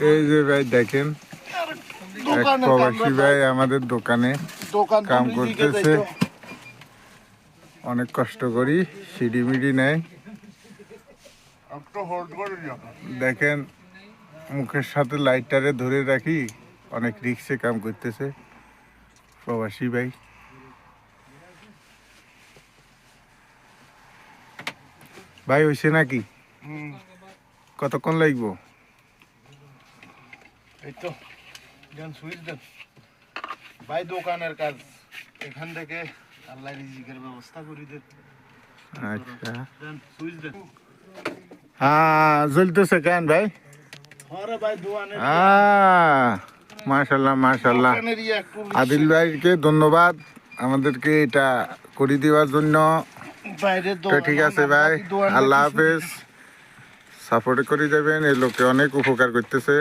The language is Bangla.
এই যে ভাই দেখেন এক প্রবাসী ভাই আমাদের দোকানে কাম করতেছে, অনেক কষ্ট করি, সিঁড়ি মিডি নেয়। দেখেন মুখের সাথে লাইটারে ধরে রাখি, অনেক রিক্সে কাম করতেছে প্রবাসী ভাই। ভাই হইছে নাকি? কতক্ষণ লাগবো? এই তো দেন সুইচ দেন ভাই, দোকানের কাজ এখান থেকে আল্লাহ রিজিকের ব্যবস্থা করে দেন। আচ্ছা দেন সুইচ দেন। হ্যাঁ জ্বলতেছে কেন ভাই? হরে ভাই দোকানের মাশাল্লাহ মাশাল্লাহ, আদিল ভাইকে ধন্যবাদ আমাদেরকে এটা করে দেওয়ার জন্য। বাইরে তো ঠিক আছে ভাই, আল্লাহ হাফেজ। সাপোর্ট করে যাবেন, এই লোকে অনেক উপকার করতেছে।